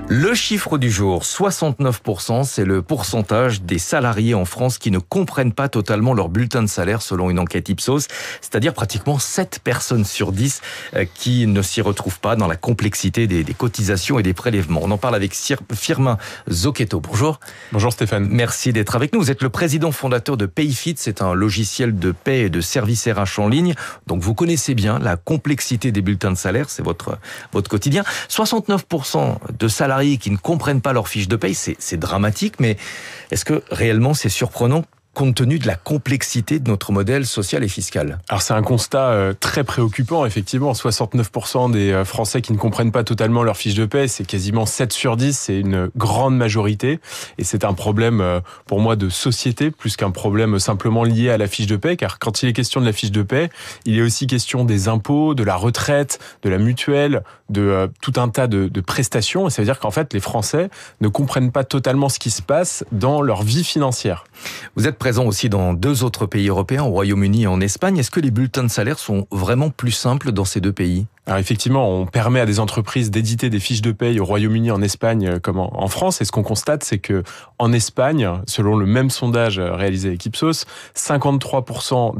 Le chiffre du jour, 69%, c'est le pourcentage des salariés en France qui ne comprennent pas totalement leur bulletin de salaire selon une enquête Ipsos, c'est-à-dire pratiquement 7 personnes sur 10 qui ne s'y retrouvent pas dans la complexité des cotisations et des prélèvements. On en parle avec Firmin Zocchetto. Bonjour. Bonjour Stéphane. Merci d'être avec nous. Vous êtes le président fondateur de Payfit, c'est un logiciel de paie et de services RH en ligne. Donc vous connaissez bien la complexité des bulletins de salaire, c'est votre quotidien. 69% de salariés qui ne comprennent pas leur fiche de paye, c'est dramatique, mais est-ce que réellement c'est surprenant compte tenu de la complexité de notre modèle social et fiscal? Alors c'est un constat très préoccupant, effectivement. 69% des Français qui ne comprennent pas totalement leur fiche de paie, c'est quasiment 7 sur 10, c'est une grande majorité. Et c'est un problème, pour moi, de société, plus qu'un problème simplement lié à la fiche de paie, car quand il est question de la fiche de paie, il est aussi question des impôts, de la retraite, de la mutuelle, de tout un tas de prestations. Et ça veut dire qu'en fait, les Français ne comprennent pas totalement ce qui se passe dans leur vie financière. Vous êtes présent aussi dans 2 autres pays européens, au Royaume-Uni et en Espagne. Est-ce que les bulletins de salaire sont vraiment plus simples dans ces 2 pays ? Alors effectivement, on permet à des entreprises d'éditer des fiches de paye au Royaume-Uni, en Espagne comme en France. Et ce qu'on constate, c'est que en Espagne, selon le même sondage réalisé avec Ipsos, 53%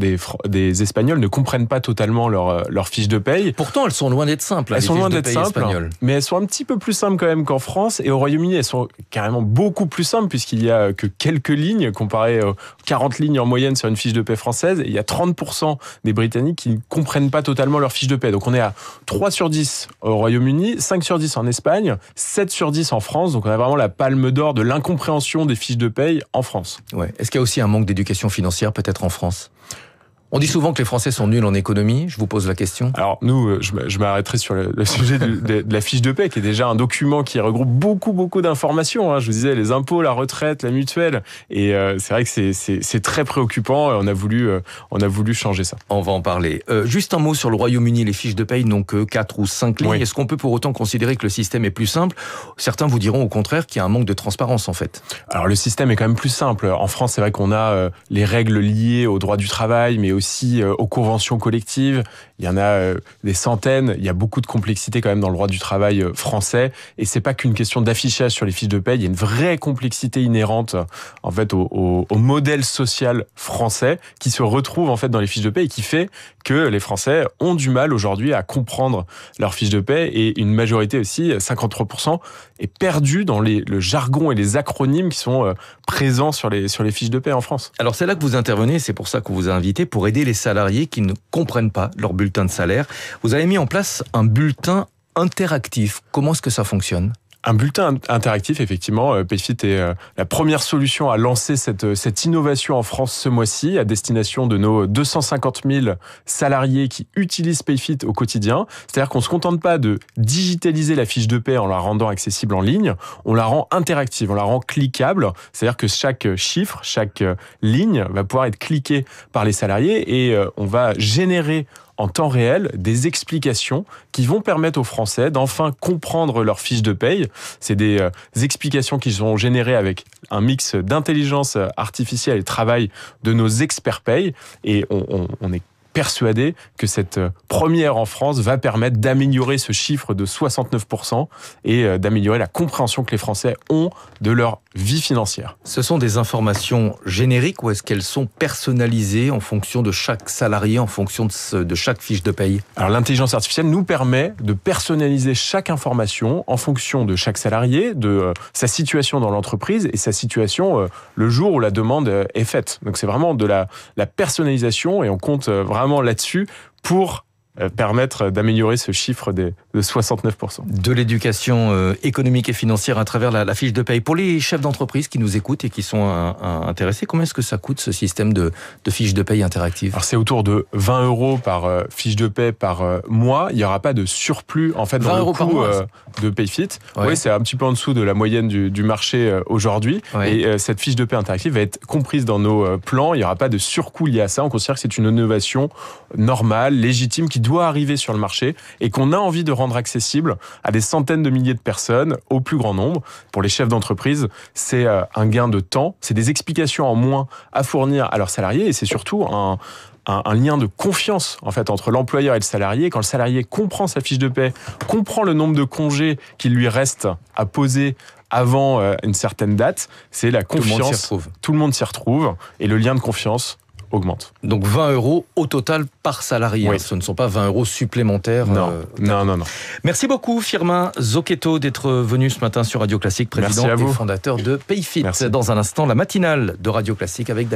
des Espagnols ne comprennent pas totalement leur fiche de paye. Pourtant, elles sont loin d'être simples. Elles sont loin d'être simples, mais elles sont un petit peu plus simples quand même qu'en France. Et au Royaume-Uni, elles sont carrément beaucoup plus simples puisqu'il y a que quelques lignes comparé aux 40 lignes en moyenne sur une fiche de paie française. Et il y a 30% des Britanniques qui ne comprennent pas totalement leur fiche de paie. Donc on est à 3 sur 10 au Royaume-Uni, 5 sur 10 en Espagne, 7 sur 10 en France. Donc on a vraiment la palme d'or de l'incompréhension des fiches de paye en France. Ouais. Est-ce qu'il y a aussi un manque d'éducation financière peut-être en France ? On dit souvent que les Français sont nuls en économie. Je vous pose la question. Alors nous, je m'arrêterai sur le sujet de la fiche de paie, qui est déjà un document qui regroupe beaucoup d'informations. Je vous disais, les impôts, la retraite, la mutuelle. Et c'est vrai que c'est très préoccupant. On a voulu changer ça. On va en parler. Juste un mot sur le Royaume-Uni. Les fiches de paie n'ont que 4 ou 5 lignes. Oui. Est-ce qu'on peut pour autant considérer que le système est plus simple ? Certains vous diront au contraire qu'il y a un manque de transparence en fait. Alors le système est quand même plus simple. En France, c'est vrai qu'on a les règles liées au droit du travail, mais aussi aux conventions collectives. Il y en a des centaines. Il y a beaucoup de complexité quand même dans le droit du travail français. Et c'est pas qu'une question d'affichage sur les fiches de paie. Il y a une vraie complexité inhérente en fait au modèle social français qui se retrouve en fait dans les fiches de paie et qui fait que les Français ont du mal aujourd'hui à comprendre leurs fiches de paie et une majorité aussi, 53%, est perdue dans le jargon et les acronymes qui sont présents sur les fiches de paie en France. Alors c'est là que vous intervenez, c'est pour ça qu'on vous a invité, pour aider les salariés qui ne comprennent pas leur bulletin de salaire. Vous avez mis en place un bulletin interactif. Comment est-ce que ça fonctionne ? Un bulletin interactif, effectivement. Payfit est la première solution à lancer cette innovation en France ce mois-ci, à destination de nos 250 000 salariés qui utilisent Payfit au quotidien. C'est-à-dire qu'on ne se contente pas de digitaliser la fiche de paie en la rendant accessible en ligne, on la rend interactive, on la rend cliquable. C'est-à-dire que chaque chiffre, chaque ligne va pouvoir être cliquée par les salariés et on va générer en temps réel des explications qui vont permettre aux Français d'enfin comprendre leur fiche de paye. C'est des explications qui sont générées avec un mix d'intelligence artificielle et de travail de nos experts paye. Et on est persuadé que cette première en France va permettre d'améliorer ce chiffre de 69% et d'améliorer la compréhension que les Français ont de leur vie financière. Ce sont des informations génériques ou est-ce qu'elles sont personnalisées en fonction de chaque salarié, en fonction de chaque fiche de paye ? Alors l'intelligence artificielle nous permet de personnaliser chaque information en fonction de chaque salarié, de sa situation dans l'entreprise et sa situation le jour où la demande est faite. Donc c'est vraiment de la personnalisation et on compte vraiment là-dessus pour permettre d'améliorer ce chiffre de 69%. De l'éducation économique et financière à travers la fiche de paye. Pour les chefs d'entreprise qui nous écoutent et qui sont intéressés, combien est-ce que ça coûte ce système de fiche de paye interactive ? Alors c'est autour de 20 € par fiche de paie par mois. Il n'y aura pas de surplus en fait dans le coût de Payfit. Ouais. Oui, c'est un petit peu en dessous de la moyenne du marché aujourd'hui. Ouais. Et cette fiche de paie interactive va être comprise dans nos plans. Il n'y aura pas de surcoût lié à ça. On considère que c'est une innovation normale, légitime, qui doit arriver sur le marché et qu'on a envie de rendre accessible à des centaines de milliers de personnes, au plus grand nombre. Pour les chefs d'entreprise, c'est un gain de temps, c'est des explications en moins à fournir à leurs salariés et c'est surtout un lien de confiance en fait entre l'employeur et le salarié. Quand le salarié comprend sa fiche de paie, comprend le nombre de congés qu'il lui reste à poser avant une certaine date, c'est la confiance. Tout le monde s'y retrouve et le lien de confiance augmente. Donc 20 € au total par salarié. Oui. Ce ne sont pas 20 € supplémentaires. Non. Merci beaucoup Firmin Zocchetto d'être venu ce matin sur Radio Classique, président et fondateur de PayFit. Merci. Dans un instant, la matinale de Radio Classique avec David.